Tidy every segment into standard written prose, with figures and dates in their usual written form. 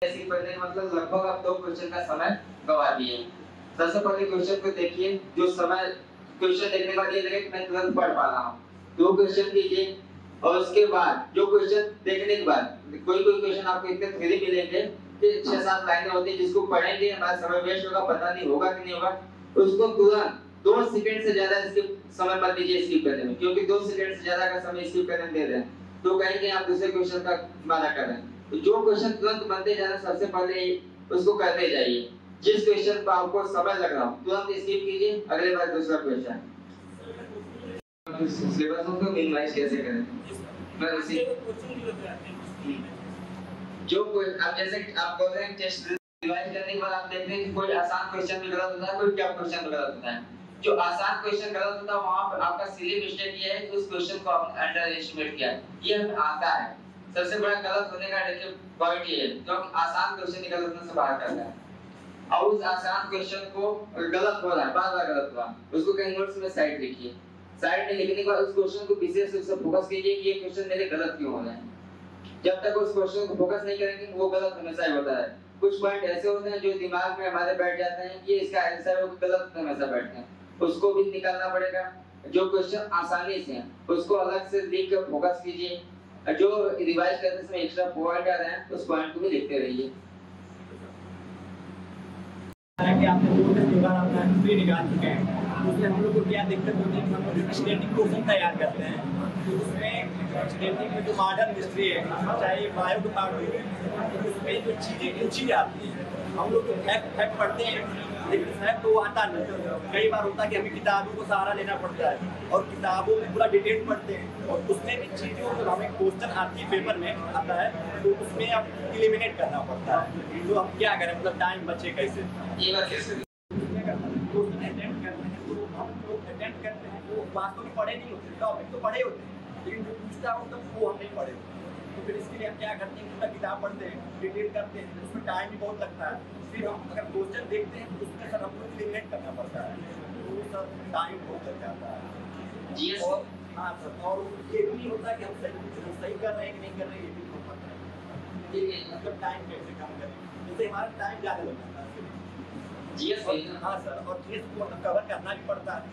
ऐसी पढ़ने का मतलब लगभग आप 2 क्वेश्चन का समय गवा दिए। सबसे पहले क्वेश्चन को देखिए, जो समय क्वेश्चन देखने के बाद ये लगे कि मैं तुरंत पढ़ पा रहा हूँ, 2 क्वेश्चन कीजिए और उसके बाद जो क्वेश्चन देखने के बाद कोई क्वेश्चन आपको इतने थ्योरी मिलेंगे कि 6-7 लाइनें होती है जिसको पढ़ेंगे हमारा समय वेस्ट होगा, पता नहीं होगा कि नहीं होगा, उसको तुरंत 2 सेकंड से ज्यादा स्किप समय मत दीजिए स्किप करने में, क्योंकि 2 सेकंड से ज्यादा का समय स्किप करने में दे रहे हैं तो कहीं आप दूसरे क्वेश्चन का माना कर रहे हैं। तो जो क्वेश्चन तुरंत बनते जाना सबसे पहले उसको करते जाइए। जिस क्वेश्चन पर आपको समय लग रहा हो तुरंत स्किप कीजिए, अगले बार दूसरा क्वेश्चन। सिलेबस को मिनिमाइज कैसे करें? मैं उसी जो कोई आप जैसे आप बोल रहे हैं टेस्ट रिवाइज करने के बाद आप देखते हैं कि कोई आसान क्वेश्चन भी गलत होता है, कोई टफ क्वेश्चन भी गलत होता है। जो आसान क्वेश्चन गलत होता है वहां पर आपका सिली मिस्टेक ये है कि उस क्वेश्चन को आपने अंडर एस्टिमेट किया, ये हमें आता है। सबसे बड़ा गलत होने का देखिए पॉइंट ये है, क्योंकि आसान क्वेश्चन ही गलत होने से बाहर करता है। और उस आसान क्वेश्चन को गलत हो रहा है, बार-बार गलत हुआ, उसको कहीं नोट्स में साइड लिखिए। साइड में लिखने के बाद उस क्वेश्चन को विशेष रूप से फोकस कीजिए कि ये क्वेश्चन मेरे गलत क्यों हो रहे हैं। जब तक उस क्वेश्चन को फोकस नहीं करेंगे वो गलत हमेशा ही होता है। कुछ पॉइंट ऐसे होते हैं जो दिमाग में हमारे बैठ जाते हैं कि इसका आंसर वो गलत हमेशा बैठते हैं, उसको भी निकालना पड़ेगा। जो क्वेश्चन आसानी से हैं उसको अलग से लिख कर फोकस कीजिए, जो रिवाइज करते समय एक्स्ट्रा पॉइंट आ रहे हैं उस पॉइंट को भी लिखते रहिए। कि आपने दो बार अपना हिस्ट्री निकाल चुके हैं, उसमें हम लोग को क्या दिक्कत होती है कि हम लोग स्टेटिक क्वेश्चन तैयार करते हैं, तो उसमें स्टेटिक में जो मॉडर्न हिस्ट्री है, चाहे बायो डिपार्टमेंट है, तो उसमें जो चीज़ें पूछी जाती हैं हम लोग तो फैक्ट पढ़ते हैं लेकिन फैक्ट तो आता नहीं। कई बार होता है कि हमें किताबों को सहारा लेना पड़ता है और किताबों में पूरा डिटेल पढ़ते हैं और उसमें भी चीज़ों को हमें क्वेश्चन आती है, पेपर में आता है, तो उसमें अब एलिमिनेट करना पड़ता है। तो हम क्या करें, मतलब टाइम बचे कैसे? ये बात कैसे क्वेश्चन अटेम्प्ट करते हैं तो हम लोग अटेम्प्ट करते हैं वो वास्तव में पढ़े नहीं होते, टॉपिक तो पढ़े होते हैं लेकिन जो पूछता हो तो वो हम नहीं पढ़े होते। तो फिर इसके लिए हम क्या करते हैं, पूरा किताब पढ़ते हैं, डिटेल करते हैं, उसमें टाइम भी बहुत लगता है। फिर हम अगर क्वेश्चन देखते हैं तो उसमें सर हमको एलिमिनेट करना पड़ता है, तो सर टाइम बहुत लग जाता है। जीएस और हाँ सर, और ये भी नहीं होता कि हम सही कर रहे हैं कि नहीं कर रहे हैं, ये भी नहीं हो पाता है। ये मतलब टाइम कैसे कम करें, जैसे हमारा टाइम ज़्यादा लग जाता है जीएस। हाँ सर, और जीएस को मतलब कवर करना भी पड़ता है।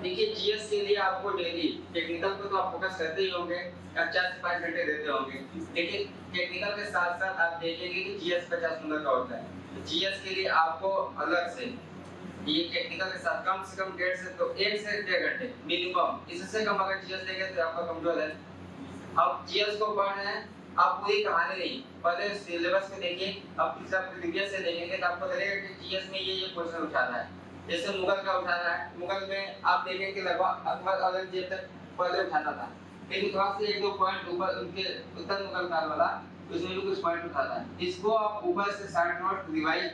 देखिए जीएस के लिए आपको डेली टेक्निकल को तो आप फोकस करते ही होंगे, आप 4 से 5 घंटे देते होंगे, लेकिन टेक्निकल के साथ साथ आप देखेंगे कि जीएस 50 नंबर का होता है। तो जीएस के लिए आपको अलग से ये टेक्निकल के साथ कम से कम 1.5 से 1 से 1.5 घंटे मिनिमम, इससे कम अगर जीएस देंगे तो आपका कमजोर है। अब जीएस को पढ़ रहे हैं, आप पूरी कहानी नहीं, पहले सिलेबस को देखिए, आप प्रीवियस से देखेंगे तो आपको लगेगा कि जीएस में ये क्वेश्चन उठा रहा है। जैसे मुगल का उठा रहा है, मुगल में आप देखेंगे कि लगभग अकबर औरंगजेब तक पहले उठाता था, लेकिन थोड़ा से 1-2 पॉइंट ऊपर उनके उत्तर मुगल काल वाला उसमें भी कुछ पॉइंट उठाता है। इसको आप ऊपर से शॉर्ट नोट रिवाइज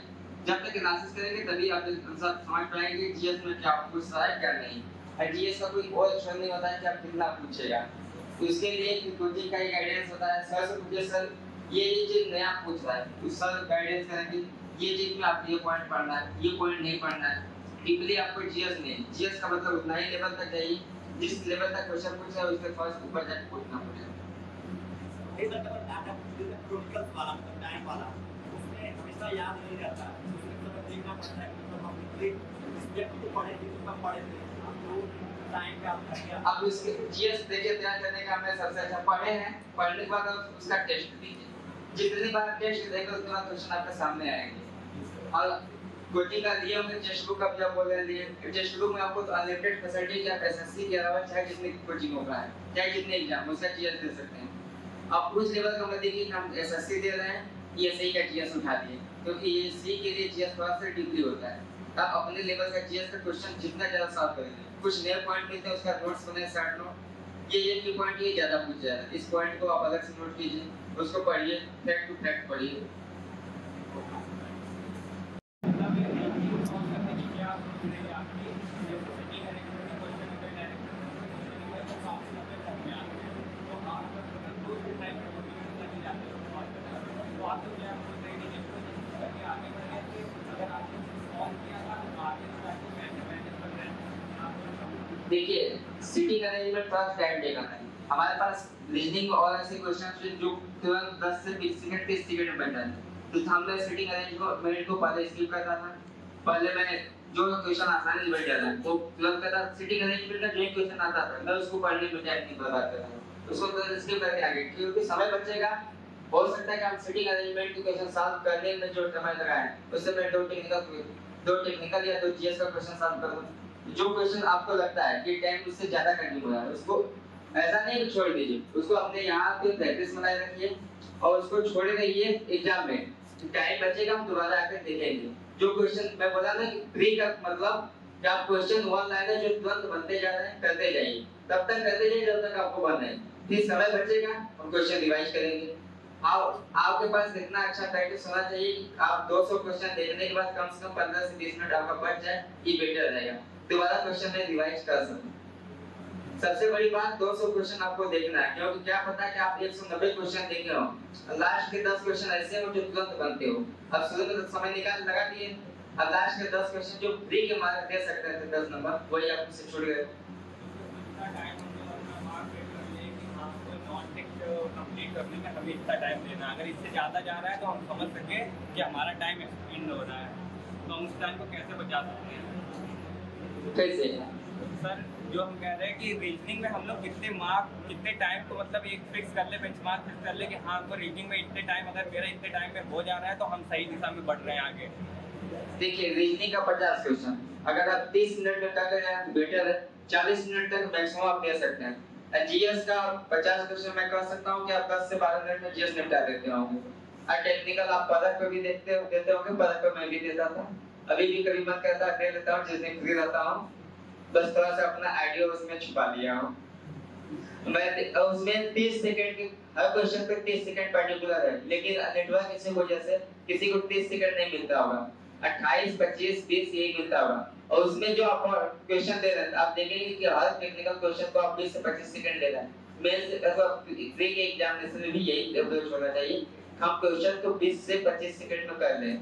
जब तक एनालिसिस करेंगे तभी आप समझ पाएंगे जीएस में क्या पूछ रहा है क्या नहीं। और जीएस का कोई और ऑप्शन नहीं होता है कि आप कितना पूछेगा, तो इसके लिए कोचिंग का एक गाइडेंस होता है, सर से पूछिए सर ये चीज नया पूछ रहा है, उस सर गाइडेंस करेंगे ये चीज में आपको ये पॉइंट पढ़ना है, ये पॉइंट नहीं पढ़ना है। डीपली आपको जीएस नहीं, जीएस का मतलब उतना ही लेवल तक चाहिए जिस लेवल तक क्वेश्चन पूछ रहा है उसके फर्स्ट ऊपर जाके पूछना पड़ेगा। ये सर जब डाटा क्रोनिकल्स वाला मतलब टाइम वाला उसमें हमेशा याद नहीं रहता है, उसमें देखना पड़ता है कि हम इसलिए तो पढ़े थे तो पढ़े थे तो टाइम पे आप कर गया। अब इसके जीएस देखिए तैयार करने का हमने सबसे अच्छा पढ़े हैं, पढ़ने के बाद आप उसका टेस्ट दीजिए, जितनी बार टेस्ट देंगे उतना क्वेश्चन आपके सामने आएंगे। और कोचिंग का लिए हमने टेक्स्ट बुक का भी आप बोल रहे हैं, टेक्स्ट बुक में आपको तो अनलिमिटेड फैसिलिटी है, एसएससी के अलावा चाहे जितने कोचिंग होगा है, चाहे जितने एग्जाम उसका जीएस दे सकते हैं। आप उस लेवल का मतलब देखिए कि हम एसएससी दे रहे हैं, ईएसआई का जीएस उठा दिए, क्योंकि ईएसआई के लिए जीएस थोड़ा सा डीपली होता है। आप अपने लेवल का जीएस का क्वेश्चन जितना ज्यादा सॉल्व करेंगे, कुछ नए पॉइंट मिलते हैं उसका नोट्स बनाए शॉर्ट नोट, ये की पॉइंट ये ज्यादा पूछ जाएगा, इस पॉइंट को आप अलग से नोट कीजिए, उसको पढ़िए, फैक्ट टू फैक्ट पढ़िए। देखिए सीटिंग अरेंजमेंट थोड़ा टाइम लेगा है, हमारे पास रीजनिंग और ऐसे क्वेश्चन जो तुरंत 10 से 20 सेकंड 30 सेकंड में बन जाते हैं। तो हमने सिटिंग अरेंजमेंट को पहले स्किप करता था। पहले मैं जो क्वेश्चन आसानी से बैठ जाता है वो तुरंत करता। सिटिंग अरेंजमेंट का जो क्वेश्चन आता था मैं उसको पढ़ने में टाइम नहीं बर्बाद करता था, उसको तुरंत स्किप करके आगे, क्योंकि समय बचेगा। हो सकता है कि हम सिटिंग अरेंजमेंट के क्वेश्चन सॉल्व करने में जो समय लगाए उससे मैं दो टेक्निकल या दो जीएस का क्वेश्चन सॉल्व कर दूं। जो क्वेश्चन आपको लगता है कि टाइम उससे ज्यादा कंज्यूम हो रहा है उसको ऐसा नहीं छोड़ दीजिए, उसको अपने यहाँ पे प्रैक्टिस बनाए रखिए और उसको छोड़ रहिए। एग्जाम में टाइम बचेगा हम दोबारा आकर देखेंगे। जो क्वेश्चन मैं बोला था कि फ्री का मतलब कि आप क्वेश्चन वन लाइनर जो तुरंत बनते जा रहे हैं करते जाइए, तब तक करते जाइए जब तक आपको बनना है। फिर समय बचेगा हम क्वेश्चन रिवाइज करेंगे। आपके पास इतना अच्छा प्रैक्टिस होना चाहिए कि आप 200 क्वेश्चन देखने के बाद कम से कम 15 से 20 मिनट आपका बच जाए, ये बेटर रहेगा। दोबारा क्वेश्चन में रिवाइज कर सकते। सबसे बड़ी बात 200 क्वेश्चन आपको देखना है, क्योंकि क्या पता कि आप 190 क्वेश्चन देखे हो, लास्ट के 10 क्वेश्चन ऐसे हो जो तुरंत बनते हो। अब शुरू में तो समय निकाल लगा दिए, अब लास्ट के 10 क्वेश्चन जो फ्री के मार्क दे सकते थे 10 नंबर, वही आपसे छूट गए। कंप्लीट करने में हमें इतना टाइम देना, अगर इससे ज़्यादा जा रहा है तो हम समझ सके कि हमारा टाइम एक्सटेंड हो रहा है, तो हम उस टाइम को कैसे बचा सकते हैं? कैसे सर, जो हम कह रहे हैं कि रीजनिंग में हम लोग कितने टाइम को मतलब एक फिक्स कर ले, बेंचमार्क फिक्स कर ले कि हाँ तो रीजनिंग में इतने टाइम, अगर मेरा इतने टाइम में हो जा रहा है तो हम सही दिशा में बढ़ रहे हैं आगे। देखिए रीजनिंग का 50 क्वेश्चन अगर आप 30 मिनट में कर रहे हैं तो बेटर है, 40 मिनट तक मैक्सिमम आप दे सकते हैं। जीएस का 50 क्वेश्चन मैं कह सकता हूं कि आप 10 से 12 मिनट में जीएस निपटा देते होंगे। और टेक्निकल आप पदक पे भी देते होंगे, पदक पे मैं भी देता था, अभी भी कभी मन करता है दे लेता हूं जिस दिन फ्री रहता हूं, बस थोड़ा सा अपना आइडिया उसमें छुपा लिया हूं। मैं उसमें 30 सेकंड के हर क्वेश्चन पे 30 सेकंड पर्टिकुलर है, लेकिन नेटवर्क की वजह से किसी को 30 सेकंड नहीं मिलता होगा, 28, 25, 30 यही मिलता होगा। और उसमें जो आप क्वेश्चन दे रहे हैं आप देखेंगे कि हर टेक्निकल क्वेश्चन को आप 20 से 25 सेकंड ले रहे हैं। मेंस फ्री के एग्जामिनेशन में भी यही अप्रोच होना चाहिए, हम क्वेश्चन को 20 से 25 सेकंड में कर लें।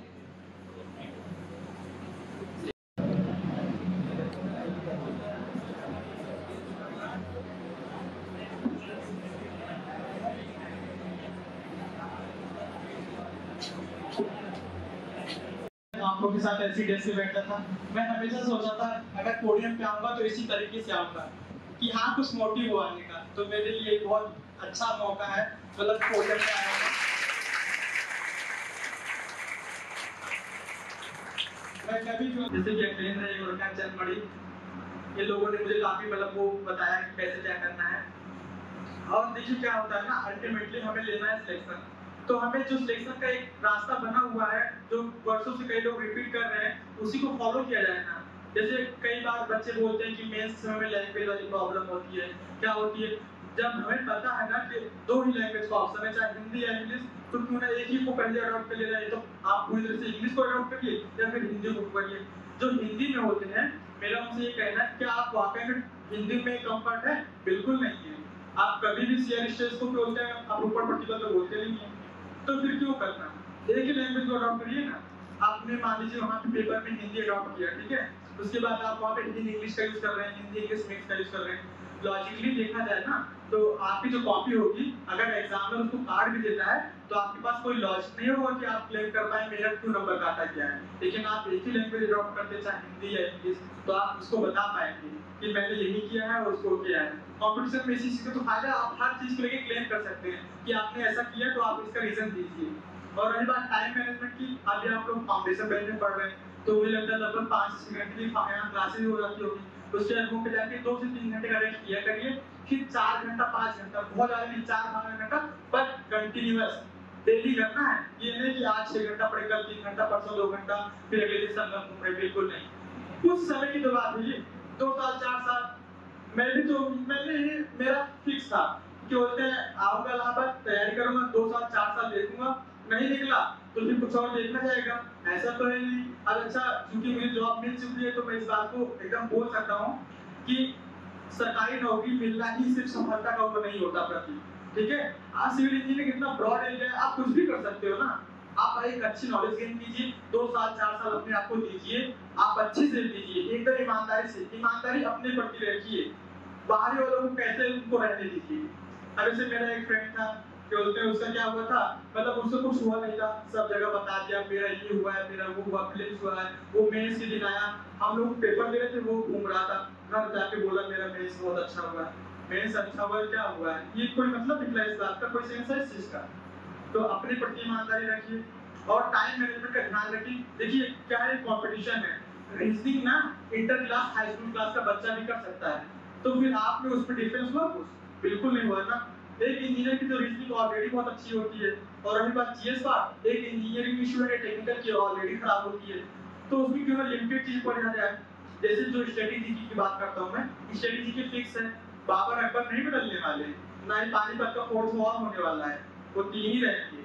आप लोग के साथ ऐसी डेस्क पे बैठता था, मैं हमेशा सोचता था अगर पोडियम पे आऊंगा तो इसी तरीके से आऊंगा कि हाँ कुछ मोटिव हो आने का। तो मेरे लिए बहुत अच्छा मौका है, मतलब पोडियम पे आया हूं। मैं कभी जो जैसे कि ट्रेन है और क्या चल पड़ी, ये लोगों ने मुझे काफी मतलब वो बताया कि कैसे क्या करना है। और देखिए क्या होता है ना, अल्टीमेटली हमें लेना है सिलेक्शन। तो हमें जो सिलेक्शन का एक रास्ता बना हुआ है जो वर्षों से कई लोग रिपीट कर रहे हैं, उसी को फॉलो किया जाए ना। जैसे कई बार बच्चे बोलते हैं कि मेंस में लैंग्वेज वाली प्रॉब्लम होती है, क्या होती है, जब हमें पता है ना कि दो ही लैंग्वेज का ऑप्शन है, चाहे हिंदी या इंग्लिश, तो क्यों ना एक ही को पहले अडॉप्ट कर लिया जाए। तो आप पूरी तरह से इंग्लिश को अडॉप्ट करिए या फिर हिंदी को करिए। जो हिंदी में होते हैं, मेरा उनसे ये कहना है कि आप वाकई में हिंदी में कंफर्ट है? बिल्कुल नहीं है। आप कभी भी शेयर स्टेज को बोलते हैं, आप ऊपर पर्टिकुलर तो बोलते नहीं है, तो फिर क्यों करना? एक ही लैंग्वेज को अडॉप्ट करिए ना। आपने मान लीजिए वहाँ पे पेपर में हिंदी अडॉप्ट किया, ठीक है, उसके बाद आप वहाँ पे हिंदी इंग्लिश का यूज कर रहे हैं, हिंदी इंग्लिश मिक्स का यूज कर रहे हैं। लॉजिकली देखा जाए ना, तो आपकी जो कॉपी होगी, अगर एग्जामिनर उसको कार्ड भी देता है तो आपके पास कोई लॉजिक नहीं होगा कि आप क्लेम कर पाए मेरा क्यों नंबर काटा गया है। लेकिन आप एक ही लैंग्वेज अडॉप्ट करते, चाहे हिंदी या इंग्लिश, तो आप उसको बता पाएंगे कि मैंने यही किया है और उसको किया है। कंपटीशन में इसी चीज का तो फायदा, आप हर चीज को लेके क्लेम कर सकते हैं कि आपने ऐसा किया तो आप इसका रीजन दीजिए। और रही बात टाइम मैनेजमेंट की, अभी आप लोग फाउंडेशन बेंच में पढ़ रहे हैं, तो मुझे लगता है लगभग 5 से 6 घंटे की यहाँ क्लासेज हो जाती होगी। उसके बाद रूम पे जाके 2 से 3 घंटे का रेस्ट किया करिए, फिर 4 घंटा 5 घंटा, बहुत ज्यादा नहीं 4-5 घंटा, बट कंटिन्यूअस डेली करना है। ये नहीं कि आज 6 घंटा पढ़े, कल 3 घंटा, परसों 2 घंटा, फिर अगले दिन संगम घूम रहे, बिल्कुल नहीं। कुछ समय की तो बात हुई, 2 साल 4 साल, मैंने ही मेरा फिक्स था कि बोलते हैं आऊंगा इलाहाबाद, तैयारी करूंगा, 2 साल 4 साल देखूंगा, नहीं निकला तो फिर कुछ और देखना जाएगा। ऐसा तो है नहीं। अब अच्छा, क्योंकि मुझे जॉब मिल चुकी है तो मैं इस बात को एकदम बोल सकता हूँ कि सरकारी नौकरी मिलना ही सिर्फ सफलता का वो नहीं होता प्रति, ठीक है। आज सिविल इंजीनियरिंग इतना ब्रॉड एरिया है, आप कुछ भी कर सकते हो ना। आप एक अच्छी नॉलेज गेन कीजिए, 2 साल 4 साल अपने आप को दीजिए, आप अच्छे से दीजिए, एकदम ईमानदारी से, ईमानदारी अपने प्रति रखिए। बाहरी वालों को कैसे उनको रहने दीजिए। अब जैसे मेरा एक फ्रेंड था, बोलते हैं उसका क्या हुआ था, मतलब उससे कुछ हुआ नहीं था, सब जगह बता दिया मेरा ये हुआ है, मेरा वो हुआ, प्लेस हुआ है। वो मेंस के दिन आया, हम लोग पेपर दे रहे थे, वो घूम रहा था, घर जाके बोला मेरा मेंस बहुत अच्छा हुआ है। मेंस अच्छा हुआ है, क्या हुआ है, ये कोई मतलब निकला इस बात का, कोई सेंस है इस चीज का? तो अपने प्रति ईमानदारी रखिए और टाइम मैनेजमेंट का ध्यान रखिए। देखिए क्या है, कंपटीशन है, रीजनिंग ना inter class high school class का बच्चा भी कर सकता है, तो फिर आप में उस पर डिफरेंस हुआ कुछ? बिल्कुल नहीं हुआ ना। एक इंजीनियर की तो रीजनिंग ऑलरेडी बहुत अच्छी होती है, और अभी बात जीएस बात, एक इंजीनियरिंग स्टूडेंट टेक्निकल की ऑलरेडी खराब होती है, तो उसमें क्यों ना लिमिटेड चीज पढ़ा जाए। जैसे जो स्ट्रेटेजी की बात करता हूँ मैं, स्ट्रेटेजी की फिक्स है, बाबर अकबर नहीं बदलने वाले, ना ही पानीपत का फोर्थ वॉर होने वाला है, वो तीन ही रहेंगे।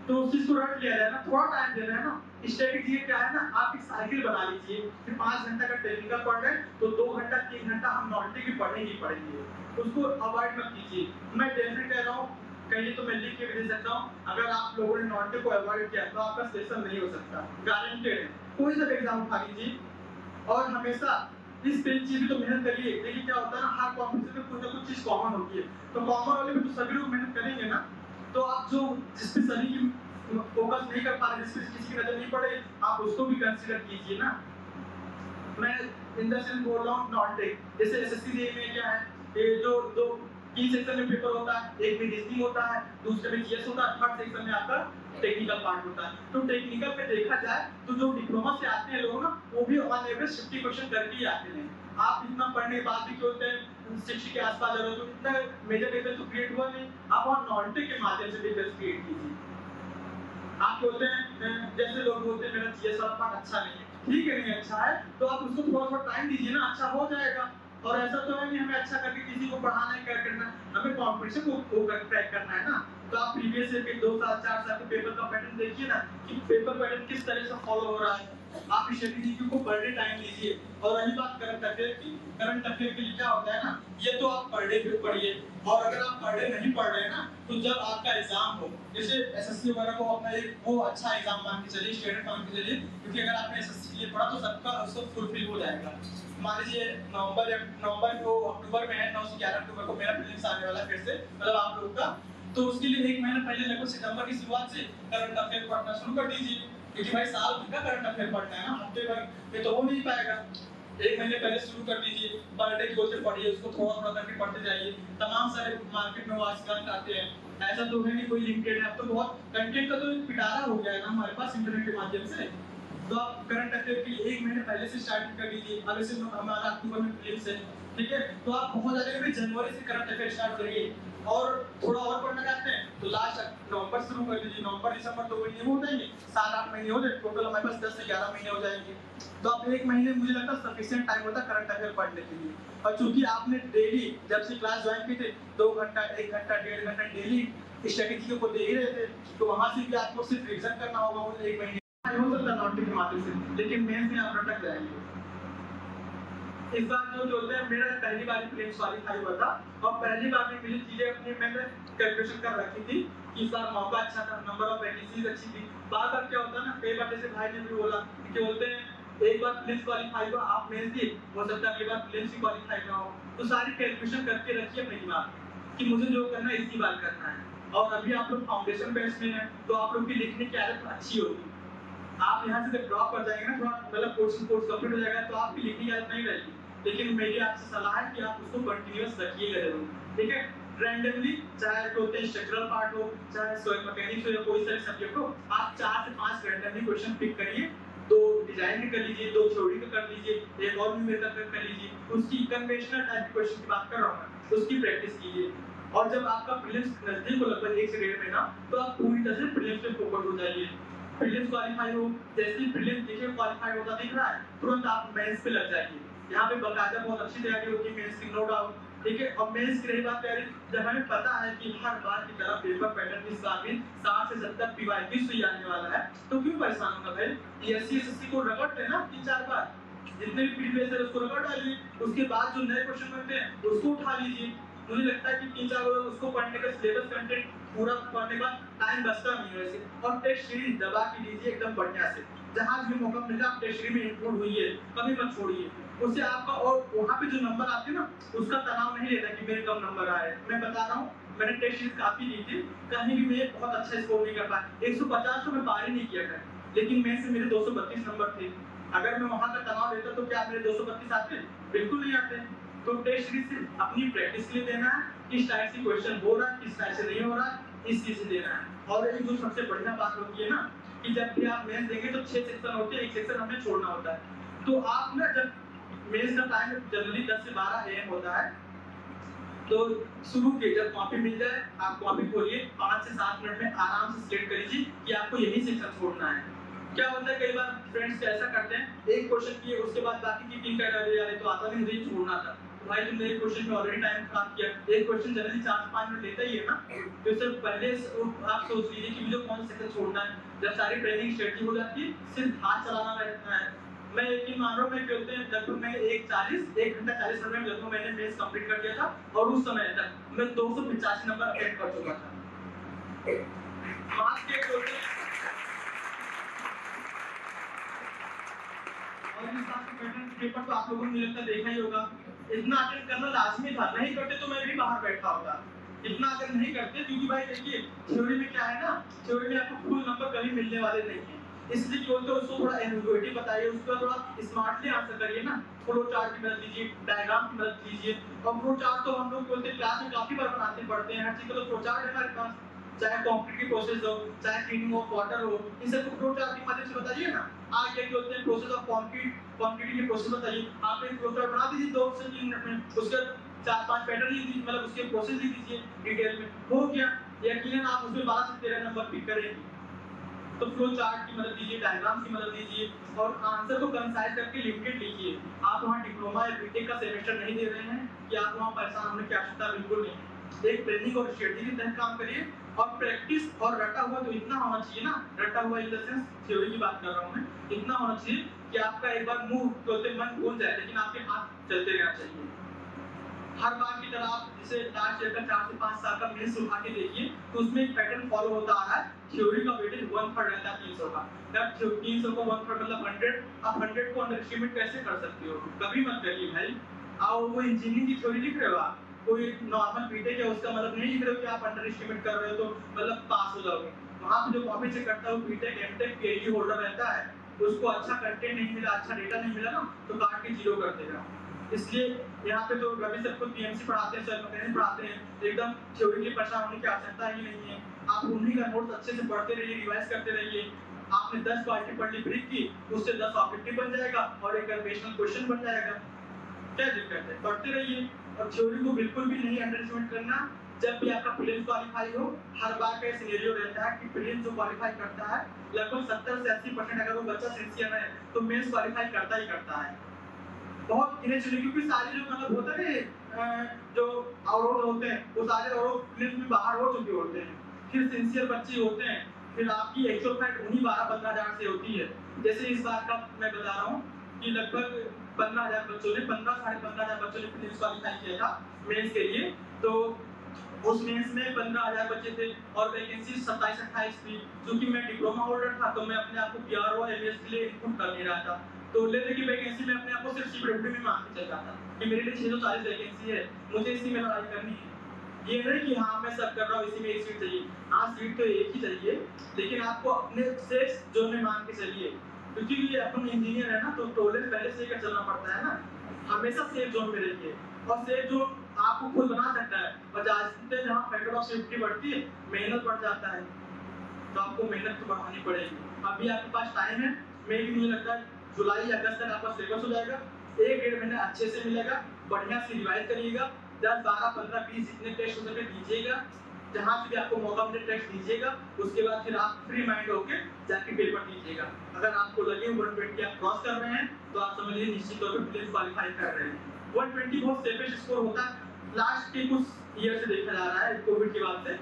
तो उस चीज को रट लिया जाए ना, थोड़ा टाइम देना है ना। स्ट्रेटेजी क्या है ना, आप एक साइकिल बना लीजिए कि 5 घंटा का टेक्निकल पढ़ रहे हैं तो 2 घंटा 3 घंटा हम नॉलेज की पढ़ेंगे ही पढ़ेंगे, उसको अवॉइड मत कीजिए। मैं डेफिनेट कह रहा हूँ, कहीं तो मैं लिख के भी दे सकता हूँ, अगर आप लोगों ने नॉलेज को अवॉइड किया तो आपका सिलेक्शन नहीं हो सकता, गारंटेड है। कोई सा एग्जाम उठा लीजिए और हमेशा इस पेज चीज तो मेहनत करिए। देखिए क्या होता है ना, हर कॉम्पिटिशन में कुछ ना कुछ चीज कॉमन होती है, तो कॉमन वाले में तो सभी लोग मेहनत करेंगे ना, तो आप जो जिस पे सभी की फोकस नहीं कर पा रहे, जिस पे किसी की नजर नहीं पड़े, आप उसको भी कंसीडर कीजिए ना। मैं इन द सेंस बोल रहा हूँ नॉट टेक, जैसे एसएससी जे में क्या है, ये जो दो 3 सेक्शन में पेपर होता है, एक में रीजनिंग होता है, दूसरे में जीएस होता है, थर्ड सेक्शन में आपका टेक्निकल पार्ट होता है। तो टेक्निकल पे देखा जाए तो जो डिप्लोमा से आते हैं लोग ना, वो भी ऑन एवरेज 50 क्वेश्चन करके ही आते हैं। आप इतना पढ़ने के बाद भी क्यों होते हैं 60 के आसपास आ रहे हो, तो इतना मेजर डिफरेंस तो क्रिएट हुआ नहीं। आप और नॉन टेक के माध्यम से डिफरेंस क्रिएट कीजिए। आप बोलते हैं जैसे लोग बोलते हैं मेरा जीएस वाला पार्ट अच्छा नहीं है, ठीक है नहीं अच्छा है तो आप उसको थोड़ा थोड़ा टाइम दीजिए ना, अच्छा हो जाएगा। और ऐसा तो है नहीं हमें अच्छा करके किसी को पढ़ाना है, क्या करना है, हमें कंपटीशन को क्रैक करना है ना। तो आप प्रीवियस ईयर के 2 साल 4 साल के पेपर का पैटर्न देखिए ना कि पेपर पैटर्न किस तरह से फॉलो हो रहा है। आप स्ट्रेटेजी को पर डे टाइम लीजिए। और रही बात करंट अफेयर की, करंट अफेयर के लिए क्या होता है ना, ये तो आप पर डे पढ़िए, और अगर आप पर डे नहीं पढ़ रहे हैं ना, तो जब आपका एग्जाम हो, जैसे एसएससी वगैरह को अपना एक वो अच्छा एग्जाम मान के चलिए, स्टूडेंट मान के चलिए, क्योंकि अगर आपने एसएससी के लिए पढ़ा तो सबका उसको फुलफिल हो जाएगा। मान लीजिए नवंबर को अक्टूबर में है, 9 से 11 अक्टूबर को मेरा प्रीलिम्स आने वाला है फिर से, मतलब आप लोग का, तो उसके लिए 1 महीना पहले लगभग सितंबर की शुरुआत से करंट अफेयर पढ़ना शुरू कर दीजिए, क्योंकि भाई साल भर का करंट अफेयर पढ़ना है ना, हफ्ते भर में तो हो नहीं पाएगा। 1 महीने पहले शुरू कर दीजिए, पर डे की बोलते पढ़िए, उसको थोड़ा थोड़ा करके पढ़ते जाइए। तमाम सारे मार्केट में आजकल आते हैं, ऐसा तो है नहीं कोई लिमिटेड है, अब तो बहुत कंटेंट का तो पिटारा हो गया है ना हमारे पास इंटरनेट के माध्यम से। तो आप करंट अफेयर के 1 महीने पहले से स्टार्ट कर लीजिए। अब जैसे हमारा अक्टूबर में प्रीलिम्स है, ठीक है, तो आप बहुत ज्यादा जनवरी से करंट अफेयर स्टार्ट करिए। और थोड़ा और पढ़ना चाहते हैं तो लास्ट नवंबर शुरू कर लीजिए, नवंबर दिसंबर 2 महीने हो जाएंगे, 7-8 महीने हो जाए, टोटल हमारे पास 10 से 11 महीने हो जाएंगे। तो आप 1 महीने मुझे लगता है सफिशिएंट टाइम होता है करंट अफेयर पढ़ने के लिए। और चूंकि आपने डेली जब से क्लास ज्वाइन की थे 2 घंटा 1 घंटा 1.5 घंटा डेली स्ट्रेटेजी को दे ही रहे थे, तो वहां से भी आपको सिर्फ रिवीजन करना होगा वो 1 महीने हो सकता है नॉट के माध्यम से, लेकिन मेंस में आप अटक जाएंगे। इस बार जो बोलते हैं मेरा पहली बार प्रीलिम्स क्वालीफाई हुआ था, और पहली बार में मुझे चीजें अपनी मैंने कैलकुलेशन कर रखी थी कि इस बार मौका अच्छा था, नंबर ऑफ वैकेंसीज अच्छी थी। बार बार क्या होता है ना, कई बार जैसे भाई ने भी बोला कि बोलते हैं एक बार प्रीलिम्स क्वालीफाई हुआ, आप मेंस दिए, हो सकता है अगली बार प्रीलिम्स भी क्वालीफाई ना हो, तो सारी कैलकुलेशन करके रखिए अपने दिमाग कि मुझे जो करना है इसी बार करना है। और अभी आप लोग फाउंडेशन बेस में हैं, तो आप लोग की लिखने की आदत अच्छी होगी। आप यहाँ से जब ड्रॉप कर जाएंगे ना, थोड़ा मतलब कोर्स कंप्लीट हो जाएगा तो आपकी लिखने की आदत नहीं रहेगी, लेकिन मेरी आपसे सलाह है कि आप उसको कंटिन्यूअस रखिएगा जरूर, ठीक है। रैंडमली, चाहे तो स्ट्रक्चरल पार्ट हो, चाहे सॉइल मैकेनिक्स हो, या कोई सा सब्जेक्ट हो, आप 4 से 5 रैंडमली क्वेश्चन पिक करिए, 2 डिजाइन के कर लीजिए, 2 थ्योरी के कर लीजिए, एक और न्यूमेरिकल कर लीजिए, उसकी कन्वेंशनल टाइप क्वेश्चन की बात कर रहा हूं मैं, उसकी प्रैक्टिस कीजिए। और जब आपका प्रीलिम्स नजदीक हो लगभग 1 से 1.5 महीना, तो आप पूरी तरह से प्रीलिम्स पे फोकस हो जाइए। प्रीलिम्स क्वालीफाई हो, जैसे ही प्रीलिम्स देखिए क्वालीफाई होता दिख रहा है, तुरंत आप मेंस पे लग जाइए। यहाँ पे बकायदा बहुत अच्छी तैयारी होती है मेंस की, नो डाउट, ठीक है। और मेंस की रही बात तैयारी, जब हमें पता है कि हर बार की तरह पेपर पैटर्न इस बार भी 60 से 70 पीवाईक्यू से आने वाला है, तो क्यों परेशान होना भाई, टीएससी एसएससी को रगड़ लेना 3-4 बार, जितने भी प्रीवियस है उसको रगड़ डालिए, उसके बाद जो नए क्वेश्चन बनते हैं उसको उठा लीजिए। मुझे लगता है कि 3-4 बार उसको पढ़ने का सिलेबस कंटेंट पूरा पढ़ने का टाइम बचता नहीं है वैसे। और टेस्ट सीरीज दबा के लीजिए एकदम बढ़िया से, जहां भी मौका मिला आप टेस्ट सीरीज में इंक्लूड हुई है, कभी मत छोड़िए। उससे आपका और वहाँ पे जो नंबर आते हैं ना उसका तनाव नहीं लेता कि मेरे कम नंबर आए। मैं बता रहा हूँ, मैंने टेस्ट सीरीज काफी दी थी, कहीं भी मैं बहुत अच्छा स्कोर नहीं कर पाया। 150 तो मैं पार ही नहीं किया था, लेकिन मैं से मेरे 232 नंबर थे। अगर मैं वहाँ का तनाव लेता तो क्या मेरे 232 आते? बिल्कुल नहीं आते। तो टेस्ट सीरीज से अपनी प्रैक्टिस के लिए देना है, किस टाइप से क्वेश्चन हो रहा है, किस टाइप से नहीं हो रहा है, इस चीज से देना है। और एक जो सबसे बढ़िया बात होती है ना कि जब भी आप मेंस देंगे तो 6 सेक्शन होते हैं, एक सेक्शन हमें छोड़ना होता है। तो आप ना जब मेंस का टाइम जनरली 10 से 12 AM होता है, तो शुरू के जब कॉपी मिल जाए आप कॉपी खोलिए, 5 से 7 मिनट में आराम से सिलेक्ट करिए कि आपको यही सेक्शन छोड़ना है। क्या होता है कई बार फ्रेंड्स ऐसा करते हैं, एक क्वेश्चन किए उसके बाद बाकी की 3 कर रहे यार तो आता नहीं, मुझे छोड़ना था। तो भाई तुमने एक क्वेश्चन में ऑलरेडी टाइम खराब किया। एक क्वेश्चन जनरली 4 से 5 मिनट लेता ही है ना, तो सिर्फ पहले आप सोच लीजिए कि मुझे कौन सा सेक्शन छोड़ना है। जब सारी ट्रेनिंग स्ट्रेटजी हो जाती है, सिर्फ हाथ चलाना रहता है। मैं यकीन मान रहा हूँ, मैं कहते हैं लगभग मैंने 1 घंटा 40 मिनट में लगभग मैंने मेंस कंप्लीट कर दिया था, और उस समय तक मैं 285 नंबर अटेंड कर चुका था। मार्क्स के बोलते हैं और इस साल के पैटर्न पेपर तो आप लोगों ने लगता देखा ही होगा। इतना अटेंड करना लाजमी था, नहीं करते तो मैं भी बाहर बैठा होता। इतना अगर नहीं करते, क्योंकि भाई देखिए थ्योरी में क्या है ना, थ्योरी में आपको फुल नंबर कभी मिलने वाले नहीं है। इसलिए कि बोलते उसको थोड़ा एम्बिग्युइटी बताइए, उसका थोड़ा स्मार्टली आंसर करिए ना। फ्लो चार्ट की मदद लीजिए, डायग्राम की मदद लीजिए। और फ्लो चार्ट तो हम लोग बोलते हैं क्लास में काफी बार बनाते पढ़ते हैं, हर चीज का तो फ्लो चार्ट है हमारे पास। चाहे कंक्रीट की प्रोसेस हो, चाहे क्लीनिंग ऑफ वाटर हो, इन सबको फ्लो चार्ट की मदद से बताइए ना। आगे क्या बोलते हैं प्रोसेस ऑफ कंक्रीट की प्रोसेस बताइए, आप एक फ्लो चार्ट बना दीजिए 2 से 3 मिनट में, उसका 4-5 पैटर्न लिख दीजिए, मतलब उसके प्रोसेस लिख दीजिए डिटेल में, हो गया। यकीनन आप उसमें 12 से 13 नंबर पिक करेंगे। तो फ्लो चार्ट की मदद लीजिए, डायग्राम की मदद लीजिए, और आंसर को कंसाइज करके लिमिटेड लिखिए। आप वहाँ डिप्लोमा या बीटेक का सेमेस्टर नहीं दे रहे हैं कि आप वहाँ परेशान होने की आवश्यकता बिल्कुल नहीं है। एक ट्रेनिंग और स्ट्रेटजी के तहत काम करिए, और प्रैक्टिस और रटा हुआ तो इतना होना चाहिए ना, रटा हुआ इन द सेंस थ्योरी की बात कर रहा हूँ मैं, इतना होना चाहिए कि आपका एक बार मुंह बोलते मन भूल जाए, लेकिन आपके हाथ चलते रहना चाहिए। हर बार की तरह आप जैसे लास्ट ईयर का 4 से 5 साल का मेंस उठा के देखिए, तो उसमें एक पैटर्न फॉलो होता आ रहा है। थ्योरी का वेटेज 1/3 रहता है 300 का। जब 300 को 1/3 मतलब 100, आप 100 को अंडर एस्टिमेट कैसे कर सकते हो? कभी मत करिए भाई। आओ वो इंजीनियरिंग की थ्योरी लिख रहे हो आप, कोई नॉर्मल बीटेक है उसका मतलब नहीं लिख रहे हो कि आप अंडर एस्टिमेट कर रहे हो तो मतलब पास हो जाओगे। वहां पे जो कॉपी चेक करता है वो बीटेक एमटेक पीएचडी होल्डर रहता है, उसको अच्छा कंटेंट नहीं मिला, अच्छा डेटा नहीं मिला ना, तो काट के 0 कर देगा। इसलिए यहाँ पे तो रवि सर को पीएमसी पढ़ाते हैं, सर मैकेनिक्स पढ़ाते हैं, एकदम थ्योरी की परेशान होने की आवश्यकता ही नहीं है। आप उन्हीं का नोट्स अच्छे से पढ़ते रहिए, रिवाइज करते रहिए। आपने 10 क्वालिटी पढ़ ली ब्रीफ की, उससे 10 ऑब्जेक्टिव बन जाएगा और एक कन्वेंशनल क्वेश्चन बन जाएगा। क्या दिक्कत है? पढ़ते रहिए, और थ्योरी को बिल्कुल भी नहीं अंडर एस्टिमेट करना। जब भी आपका प्रीलिम्स क्वालीफाई हो, हर बार का सिनेरियो रहता है कि प्रीलिम्स जो क्वालीफाई करता है लगभग 70 से 80% अगर वो बच्चा सिंसियर है तो मेंस क्वालीफाई करता ही करता है। बहुत गिने चुने, क्योंकि सारे जो मतलब होता है जो अवरोध होते हैं वो सारे अवरोध प्रीलिम्स में बाहर हो चुके होते हैं। फिर सिंसियर बच्चे होते हैं, फिर आपकी एक्चुअल फाइट उन्हीं 12-15 हजार से होती है। जैसे इस बार का मैं बता रहा हूँ कि लगभग 15,000 बच्चों ने 15-15,500 बच्चों ने प्रीलिम्स क्वालीफाई किया था मेंस के लिए। तो उस मेंस में 15,000 बच्चे थे और वैकेंसी 27-28 थी। क्योंकि मैं डिप्लोमा होल्डर था तो मैं अपने आप को पीआरओ एमएस के लिए इनपुट कर नहीं रहा था, तो लेने की वैकेंसी में अपने आप को सिर्फ सीपीडब्ल्यू में मांग के चल रहा था कि मेरे लिए 640 वैकेंसी है, मुझे इसी में लड़ाई करनी है। ये नहीं कि हाँ मैं सब कर रहा हूँ इसी में एक सीट चाहिए। हाँ सीट तो एक ही चाहिए, लेकिन आपको अपने सेफ जोन में मांग के चलिए, क्योंकि ये अपन इंजीनियर है ना, तो टोलरेंस पहले से ही चलना पड़ता है ना। हमेशा सेफ जोन में रहिए, और सेफ जोन आपको खुद बना सकता है। और जानते जहाँ फैक्टर ऑफ सेफ्टी बढ़ती है, मेहनत बढ़ जाता है, तो आपको मेहनत तो बढ़ानी पड़ेगी। अभी आपके पास टाइम है, मे भी मुझे लगता है जुलाई या अगस्त तक आपका सिलेबस हो जाएगा। 1-1.5 महीने अच्छे से मिलेगा, बढ़िया से रिवाइज करिएगा। 10, 12, 15, 20 जितने टेस्ट हो सके दीजिएगा, जहाँ से भी आपको मौका मिले टेस्ट दीजिएगा। उसके बाद फिर आप फ्री माइंड होके जाके पेपर दीजिएगा। अगर आपको लगे 120 आप क्रॉस कर रहे हैं तो आप समझ लीजिए निश्चित तौर पर प्रीलिम्स क्वालीफाई कर रहे हैं। 120 बहुत सेफेस्ट स्कोर होता है लास्ट के कुछ ईयर से देखा जा रहा है कोविड के बाद से।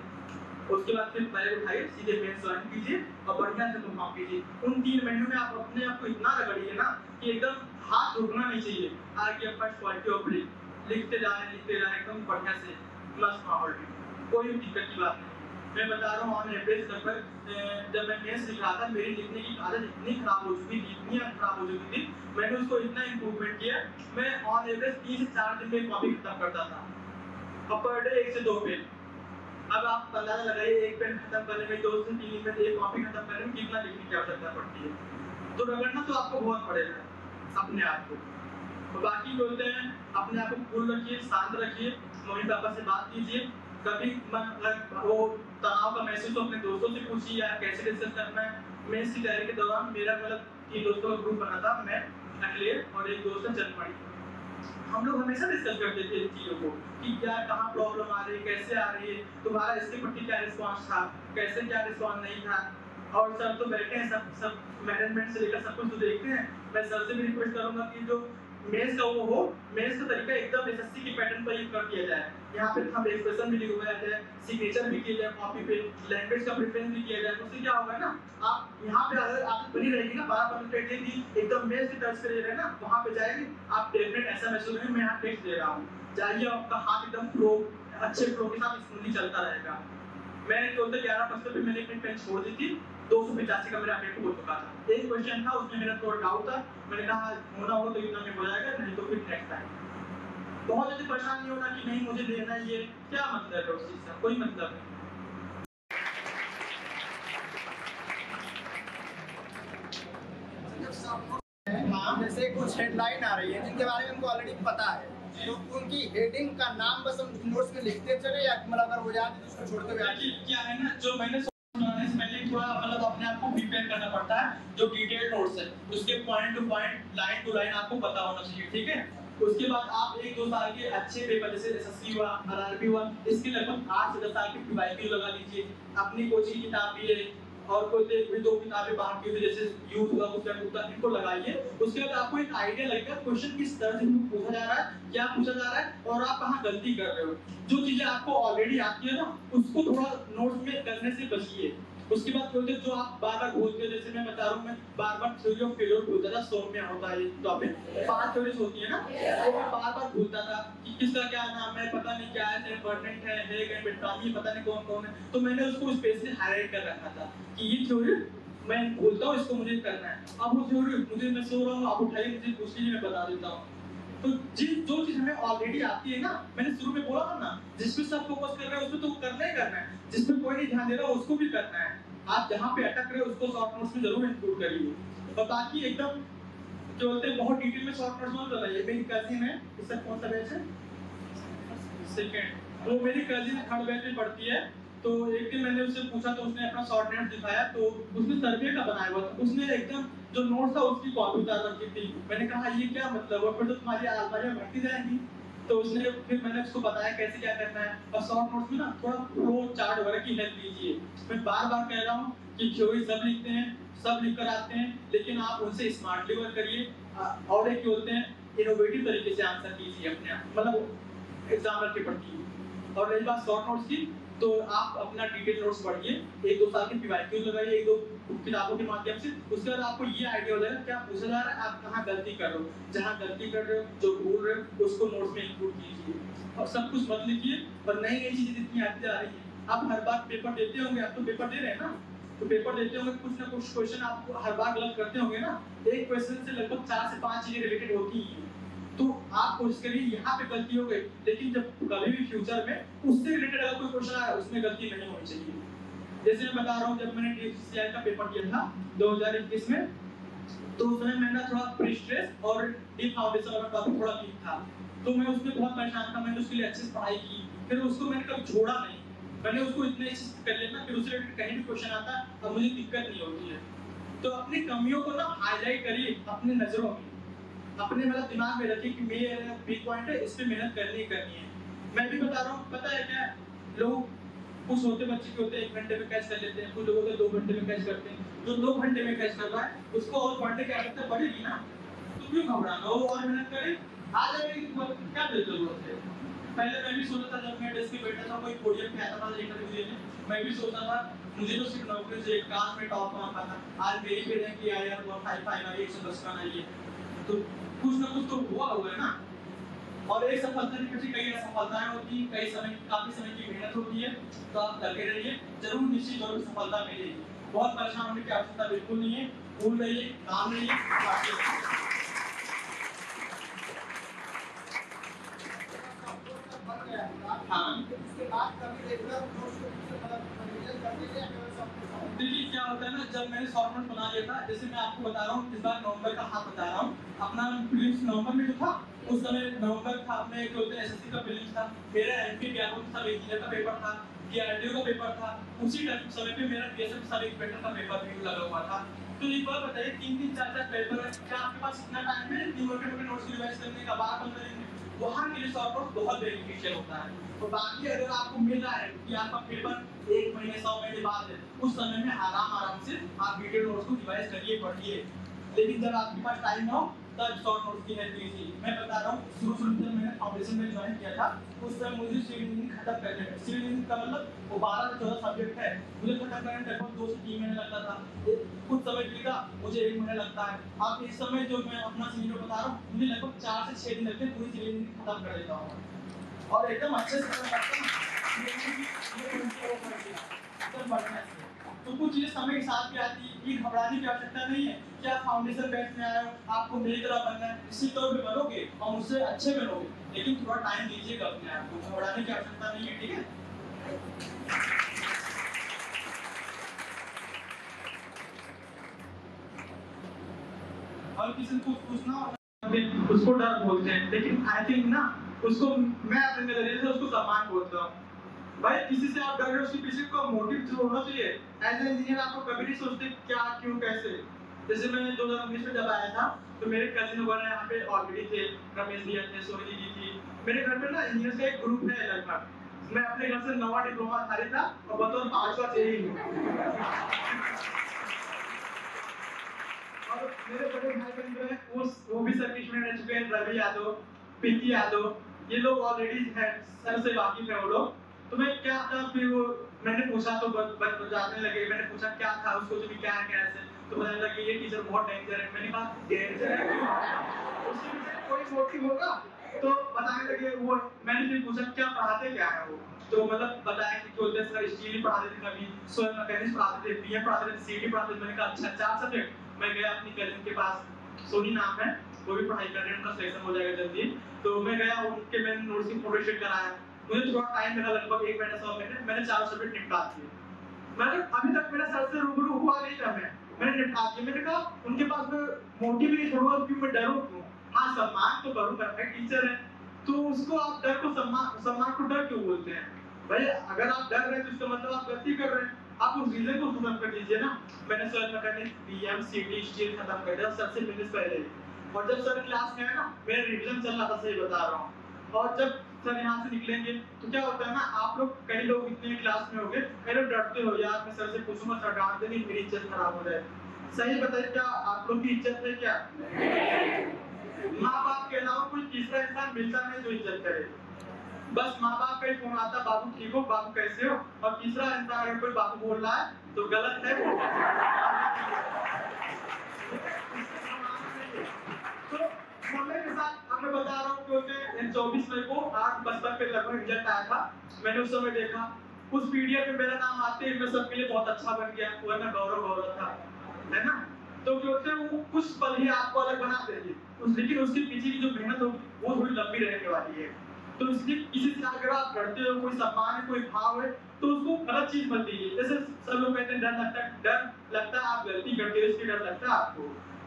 उसके बाद फिर बैग उठाइए, सीधे मेंस ज्वाइन कीजिए और बढ़िया से परफॉर्म कीजिए। उन 3 महीनों में आप अपने आप को इतना रगड़िए ना कि एकदम हाथ रुकना नहीं चाहिए। आगे फर्स्ट क्वालिटी ऑफ लिखते जाए एकदम बढ़िया से, प्लस माहौल में कोई दिक्कत की बात नहीं। मैं बता रहा हूँ ऑन एवरेज लगभग जब मैं मेंस लिख रहा था मेरी लिखने की आदत इतनी खराब हो चुकी थी, इतनी खराब हो चुकी थी, मैंने उसको इतना इम्प्रूवमेंट किया, मैं ऑन एवरेज 3 से 4 दिन में कॉपी खत्म करता था, अब पर डे 1 से 2 पेज। अब आप अंदाजा लगाइए एक पेन खत्म करने में 2 से 3 दिन में एक कॉपी खत्म करने में कितना लिखने की आवश्यकता पड़ती है। तो रगड़ना तो आपको बहुत पड़ेगा अपने आप को। तो बाकी बोलते हैं अपने आप को कूल रखिए, शांत रखिए, मम्मी पापा से बात कीजिए, कभी वो तनाव का महसूस तो अपने दोस्तों से पूछिए या कैसे डिस्कस करना है। मैं इसकी तैयारी के दौरान मेरा मतलब 3 दोस्तों का ग्रुप बना था, मैं, अखिलेश और एक दोस्त है जनमणि। हम लोग हमेशा डिस्कस करते थे इन चीज़ों को कि क्या कहाँ प्रॉब्लम आ रही है, कैसे आ रही है, तुम्हारा इसके प्रति क्या रिस्पॉन्स था, कैसे क्या रिस्पॉन्स नहीं था। और सर तो बैठे हैं, सब मैनेजमेंट से लेकर सब कुछ तो देखते हैं। मैं सर से भी रिक्वेस्ट करूंगा कि जो मेंस का वो हो, मेंस का तरीका एकदम एसएससी की पैटर्न पर यूज कर दिया जाए। यहाँ पे हम एक्सप्रेशन भी लिखवाया जाए, सिग्नेचर भी किया जाए कॉपी पे, लैंग्वेज का प्रेफरेंस भी किया जाए। उससे क्या होगा ना, आप यहाँ पे अगर आदत बनी रहेगी ना 12% की एकदम मेंस की टच करिएगा ना, वहाँ पे जाएगी आप डेफिनेट ऐसा महसूस होगा मैं यहाँ टेक्स्ट दे रहा हूँ, जाइए आपका हाथ एकदम फ्लो, अच्छे फ्लो के साथ स्मूथली चलता रहेगा। मैं 11% पे मैंने अपनी पेन छोड़ दी थी, 285 का मेरा अटेम्प्ट हो चुका था। एक क्वेश्चन था उसमें मेरा थोड़ा डाउट था, मैंने कहा होना हो तो इतना में हो जाएगा, नहीं तो फिर नेक्स्ट टाइम। बहुत ज्यादा परेशान नहीं होना कि नहीं मुझे देना ही है, क्या मतलब है उस चीज का, कोई मतलब नहीं। हाँ, जैसे कुछ हेडलाइन आ रही है जिनके बारे में हमको ऑलरेडी पता है, तो उनकी हेडिंग का नाम बस हम नोट्स में लिखते चले या मतलब अगर हो जाए तो उसको छोड़ते हुए आगे क्या है ना, जो मैंने बनाने से पहले थोड़ा मतलब अपने आप को प्रिपेयर करना पड़ता है। जो डिटेल नोट्स है उसके point to point, line to line आपको पता होना चाहिए, ठीक है। उसके बाद आप 1-2 साल के अच्छे पेपर जैसे एसएससी हुआ, आरआरबी हुआ, इसके लगभग 8 से 10 साल की पीवाईक्यू लगा लीजिए। अपनी कोचिंग किताब भी है और कोई एक भी 2 किताबें बाहर की हुई जैसे यूथ हुआ, उत्तर इनको लगाइए। उसके बाद आपको एक आइडिया लगेगा क्वेश्चन किस तरह से पूछा जा रहा है, क्या पूछा जा रहा है और आप कहाँ गलती कर रहे हो। जो चीजें आपको ऑलरेडी आती है ना उसको थोड़ा नोट्स में करने से बचिए। उसके बाद बोलते जो आप बार-बार भूलते हो, जैसे मैं बता रहा हूँ, मैं बार-बार थ्योरी ऑफ फेलियर भूलता था, 100 में होता है ये टॉपिक, 5 थ्योरीज होती है ना, वो मैं बार-बार भूलता था कि किसका क्या नाम है, पता नहीं क्या है, बर्नेट है, हेगन, बेट्रामी, पता नहीं कौन-कौन है। तो मैंने उसको स्पेशली हाईलाइट कर रखा था कि ये थ्योरी मैं भूलता हूँ, इसको मुझे करना है। अब वो थ्योरी मुझे, मैं सो रहा हूँ, आप उठाइए, मुझे पूछ लीजिए, मैं बता देता हूँ। तो जो चीज हमें ऑलरेडी आती है ना, मैंने शुरू में बोला था ना, जिस पे सब फोकस कर रहे हैं उसमें तो करना ही करना है, जिस पे कोई नहीं ध्यान दे रहा उसको भी करना है। आप जहाँ पे अटक रहे हो उसको शॉर्ट नोट्स में जरूर इंक्लूड करिए। और बाकी एकदम जो बोलते हैं बहुत डिटेल में शॉर्ट नोट्स मत बनाइए। मेरी कजिन है, इसका कौन सा बैच है, सेकंड, वो मेरी कजिन थर्ड बैच में पढ़ती है। तो एक दिन मैंने उससे पूछा तो उसने अपना शॉर्ट नोट दिखाया, तो उसने सर्वे का बनाया हुआ था, उसने एकदम जो नोट था उसकी कॉपी उतार रखी थी। मैंने कहा ये क्या मतलब है, फिर तो तुम्हारी आलमारियां भरती जाएंगी। तो उसने फिर मैंने उसको बताया कैसे क्या करना है। और शॉर्ट नोट्स में ना थोड़ा फ्लो चार्ट वगैरह की हेल्प लीजिए। मैं बार-बार कह रहा हूँ कि थ्योरी सब लिखते हैं, सब लिख कर आते हैं, लेकिन आप उनसे स्मार्टली वर्क करिए और एक बोलते हैं इनोवेटिव तरीके से आंसर कीजिए अपने आप, मतलब एग्जाम के प्रति। और रही बात शॉर्ट नोट्स की, तो आप अपना डिटेल नोट्स पढ़िए, 1-2 साल के पीवाईक्यूज लगाइए 1-2 किताबों के माध्यम से। उसके बाद आपको ये आइडिया हो जाएगा क्या पूछा जा रहा है, आप कहाँ गलती कर रहे हो, जहाँ गलती कर रहे हो, जो भूल रहे हो उसको नोट्स में इंक्लूड कीजिए। और सब कुछ मत लिखिए, और नई नई चीजें जितनी आती जा रही है, आप हर बार पेपर देते होंगे, आप तो पेपर दे रहे हैं ना, तो पेपर देते होंगे, कुछ ना कुछ क्वेश्चन आप हर बार गलत करते होंगे ना। एक क्वेश्चन से लगभग 4 से 5 चीजें रिलेटेड होती ही। तो आप कोशिश करिए यहाँ पे गलती हो गई, लेकिन जब कभी भी फ्यूचर में उससे रिलेटेड अगर कोई क्वेश्चन आया उसमें गलती नहीं होनी चाहिए। जैसे मैं बता रहा हूँ, जब मैंने DFCCI का पेपर दिया था 2021 में, तो उसमें मैंने थोड़ा प्री स्ट्रेस और डीप फाउंडेशन वाला टॉपिक थोड़ा वीक था, तो मैं उसमें बहुत परेशान था। मैंने उसके लिए अच्छे से पढ़ाई की, फिर उसको मैंने कभी छोड़ा नहीं, मैंने उसको इतने अच्छे से कर लिया ना, फिर उससे रिलेटेड कहीं भी क्वेश्चन आता अब मुझे दिक्कत नहीं होती है। तो अपनी कमियों को ना हाईलाइट करिए अपनी नजरों में, अपने मतलब दिमाग में रखिए कि मेरा वीक पॉइंट है, इस पे मेहनत करनी ही करनी है। मैं भी बता रहा हूँ, पता है क्या, लोग कुछ होते बच्चे के होते 1 घंटे में कैच कर लेते हैं, कुछ लोग होते 2 घंटे में कैच करते हैं। जो 2 घंटे में कैच कर रहा है उसको और पढ़ने की आवश्यकता पड़ेगी ना, तो क्यों घबराना, वो और मेहनत करे, आ जाएगी, क्या जरूरत है। पहले मैं भी सोचता था, जब मैं डेस्क पे बैठा था कोई पोडियम पे आता था इंटरव्यू देने, मैं भी सोचता था मुझे तो सिर्फ नौकरी से क्लास में टॉप मारना था। आज मेरी पे रैंक आया 155 110 का ना, ये तो कुछ ना कुछ तो हुआ है ना। और एक सफलता के पीछे कई असफलताएं होती हैं, काफी समय की मेहनत होती है। तो आप लगे रहिए, जरूर निश्चित तौर पर सफलता मिलेगी। बहुत परेशान होने की आवश्यकता बिल्कुल नहीं है। भूल रहिए, काम रहिए, बाकी हाँ। देखिए क्या होता है ना, जब मैंने शॉर्ट नोट बना लिया था, जैसे मैं आपको बता रहा हूँ, इस बार नवंबर का हाथ बता रहा हूँ, अपना प्रीलिम्स नवंबर में जो था, उस समय नवंबर था, अपने जो होते हैं एसएससी का प्रीलिम्स था, मेरा एमपी ज्ञान सब इंजीनियर का पेपर था, डीआरडीओ का पेपर था, उसी टाइम समय पे मेरा बीएसएफ सब इंस्पेक्टर का पेपर भी लगा हुआ था। तो एक बार बताइए, 3-3 4-4 पेपर है, क्या आपके पास इतना टाइम है 3 मोटे नोट्स रिवाइज करने का? बार बार करेंगे, वहाँ के लिए शॉर्ट नोट बहुत बेनिफिशियल होता है। तो बाकी अगर आपको मिल रहा है कि आपका पेपर 1 महीने 100 महीने बाद है, उस समय में आराम से आप वीडियो नोट्स को रिवाइज करिए, पढ़िए। लेकिन जब आपके पास टाइम ना हो, तब शॉर्ट नोट्स की हेल्प लीजिए। मैं बता रहा हूँ, शुरू में जब मैंने फाउंडेशन में ज्वाइन किया था, उस समय मुझे सिविल इंजीनियरिंग खत्म करने में, सिविल इंजीनियरिंग का मतलब वो 12 से 14 सब्जेक्ट है, मुझे खत्म करने में लगभग 2 से 3 महीने लगता था। कुछ समय बीता, मुझे 1 महीना लगता है। अब इस समय जो मैं अपना सीनियर बता रहा हूँ, मुझे लगभग 4 से 6 दिन लगते हैं, पूरी सिविल इंजीनियरिंग खत्म कर देता हूँ और एकदम अच्छे से खत्म करता हूँ। तो कुछ चीजें समय के साथ भी आती है, ये घबराने की आवश्यकता नहीं है। क्या फाउंडेशन बैच में आए हो, आपको मेरी तरह बनना है, इसी तौर पे बनोगे और मुझसे अच्छे बनोगे, लेकिन थोड़ा टाइम दीजिएगा अपने आप को, घबराने की आवश्यकता नहीं है, ठीक है? और किसी को पूछना हो, उसको डर बोलते हैं, लेकिन आई थिंक ना, उसको मैं अपने नजरिए से उसको सम्मान बोलता हूँ। भाई किसी से आप डर रहे हो, उसके पीछे का मोटिव जो होना चाहिए। एज ए इंजीनियर आपको कभी नहीं सोचते क्या, क्यों, कैसे। जैसे मैं 2019 में जब आया था, तो मेरे कजिन वगैरह यहाँ पे ऑलरेडी थे, रमेश भैया थे, सोनी दीदी थी। मेरे घर में ना इंजीनियर का एक ग्रुप है लगभग। मैं अपने घर से 9वां डिप्लोमा खाली था और बतौर 5वां चेंज हूँ। और मेरे बड़े भाई बहन जो है वो भी सर्विस में रह चुके हैं, रवि यादव, पिंकी यादव, ये लोग ऑलरेडी हैं, सर से वाकिफ है वो लोग। तो मैं क्या था, फिर वो मैंने पूछा तो जानने लगे, मैंने पूछा क्या था उसको, जो भी क्या है कैसे, तो बताने लगे ये टीचर बहुत डेंजर है। मैंने कहा डेंजर है क्यों? उसके पीछे कोई मोटिव होगा? तो बताने लगे वो। मैंने फिर पूछा क्या पढ़ाते क्या है वो, तो मतलब बताया कि बोलते सर स्टील पढ़ाते थे, कभी सोयल मैकेनिक्स पढ़ाते थे, पीएम पढ़ाते थे, सीडी पढ़ाते थे। मैंने कहा अच्छा 4 सब्जेक्ट। मैं गया अपनी कजिन के पास, सोनी नाम है, वो भी पढ़ाई कर रहे हैं, उनका सिलेक्शन हो जाएगा जल्दी। तो मैं गया, उनके मैंने नोट्स की फोटो शेयर कराया। मुझे थोड़ा टाइम लगा, लगभग 1 महीना 100 महीने, मैंने 4 सब्जेक्ट निपटा दिए। मतलब अभी तक मेरा सर से रूबरू हुआ नहीं था, मैंने निपटा दिया। मैंने कहा उनके पास में मोटिव नहीं छोड़ूंगा, क्यों मैं डरूं क्यों? हाँ सम्मान तो करूंगा, मैं टीचर है, तो उसको आप डर को सम्मान को डर क्यों बोलते हैं? भाई अगर आप डर रहे हैं तो इसका मतलब आप गलती कर रहे हैं, आप उस रीजन को खत्म कर दीजिए ना। मैंने sir mechanics, PM, CD, steel खत्म कर दिया सर से मिलने से पहले। और जब सर क्लास में है ना, मेरा रिवीजन चल रहा था, सही बता रहा हूँ। और जब सर यहाँ से निकलेंगे तो क्या होता है ना, आप लोग कई लोग इतने क्लास में होंगे, कई लोग डरते हो यार मैं सर से पूछूंगा, सर डांट देंगे, मेरी इज्जत खराब हो जाए। सही बताइए, क्या आप लोग की इज्जत है क्या? माँ बाप के अलावा कोई तीसरा इंसान मिलता नहीं जो इज्जत करे। बस माँ बाप का ही फोन आता, बाबू ठीक हो, बाबू कैसे हो, और तीसरा इंसान अगर कोई बाबू बोल रहा है तो गलत है वो। तो समय के साथ अब मैं बता रहा हूँ कि 24 मई को 8:55 पे लगभग रिजल्ट आया था। मैंने उस समय देखा, उस पीडीएफ में मेरा नाम आते ही मैं सबके लिए बहुत अच्छा बन गया, वरना गौरव था, है ना? तो जो होते हैं वो कुछ पल ही आपको अलग बना देंगे, लेकिन उसके पीछे की जो मेहनत होगी वो थोड़ी लंबी रहने वाली है। तो इसलिए किसी से अगर आप डरते हो, कोई सम्मान है, कोई भाव है, तो उसको गलत चीज मत दीजिए। जैसे सब लोग कहते हैं डर लगता है आप गलती करते हो, इसलिए डर लगता है आपको।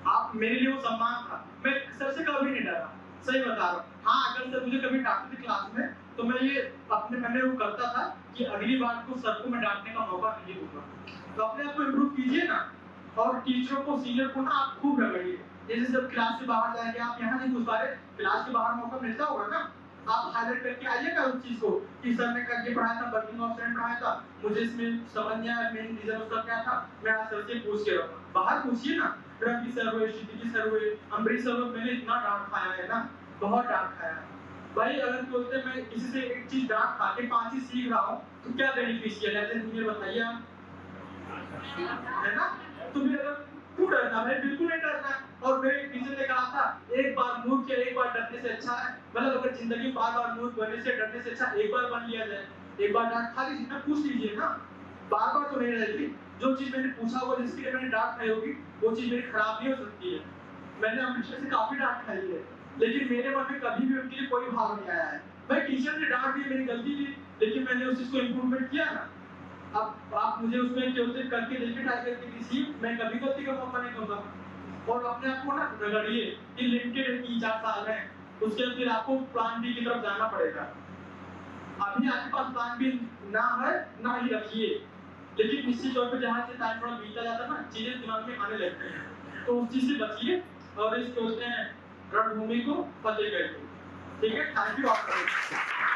आप मेरे लिए वो सम्मान था, मैं सर से कभी नहीं डरा, सही बता रहा हूँ। हाँ अगर सर मुझे कभी डांटते थे क्लास में, तो मैं ये अपने मन में वो करता था कि अगली बार को सर को मैं डांटने का मौका नहीं दूंगा। तो अपने आप को इम्प्रूव कीजिए ना, और टीचरों को, सीनियर को ना आप खूब रगड़िए। जैसे जब क्लास से बाहर जाएंगे, आप यहाँ नहीं घुस पा रहे, क्लास के बाहर मौका मिलता होगा ना, आप हाईलाइट करके आइएगा उस चीज को कि सर ने ये पढ़ाया था, वर्किंग ऑफ स्टूडेंट पढ़ाया था, मुझे इसमें समझ नहीं आया, मेन रीजन उसका क्या था, मैं आज सर से पूछ के रहूंगा। बाहर पूछिए ना, रवि सर हुए, क्षितिज सर हुए, अम्बरीश सर हुए, मैंने इतना डांट खाया है ना, बहुत डांट खाया है। भाई अगर बोलते मैं किसी से एक चीज डांट खा के 5 चीज सीख रहा हूँ, तो क्या बेनिफिशियल है? मुझे बताइए आप, है ना? तो फिर अगर क्यों डरना? भाई बिल्कुल नहीं डरना। और मेरे टीचर ने कहा था एक बार मूर्ख या एक बार डरने से अच्छा है, मतलब अगर जिंदगी में बार बार मूर्ख बनने से डरने से अच्छा एक बार बन लिया जाए। एक बार डांट खा लीजिए ना, पूछ लीजिए ना, बार बार तो नहीं रहेगी। जो चीज मैंने पूछा होगा जिसके लिए मैंने डांट खाई होगी वो चीज मेरी खराब नहीं हो सकती है। मैंने अपने टीचर से काफी डांट खाई है, लेकिन मेरे मन में कभी भी उनके लिए कोई भाव नहीं आया है। भाई टीचर ने डांट दी, मेरी गलती थी, लेकिन मैंने उस चीज को इम्प्रूवमेंट किया ना। अब आप मुझे उसमें केवल करके देखिए, ट्राई करके किसी मैं कभी गलती का मौका नहीं दूंगा। और अपने आप को ना रगड़िए कि लिमिटेड 3-4 साल है, उसके बाद फिर आपको प्लान बी की तरफ जाना पड़ेगा। अभी आपके पास प्लान बी ना है ना ही रखिए, लेकिन निश्चित तौर पे जहाँ से टाइम थोड़ा बीता जाता है ना, चीजें दिमाग में आने लगती हैं, तो उस चीज से बचिए और इस बोलते हैं रणभूमि को फतेह करिए। ठीक है, थैंक यू आपका।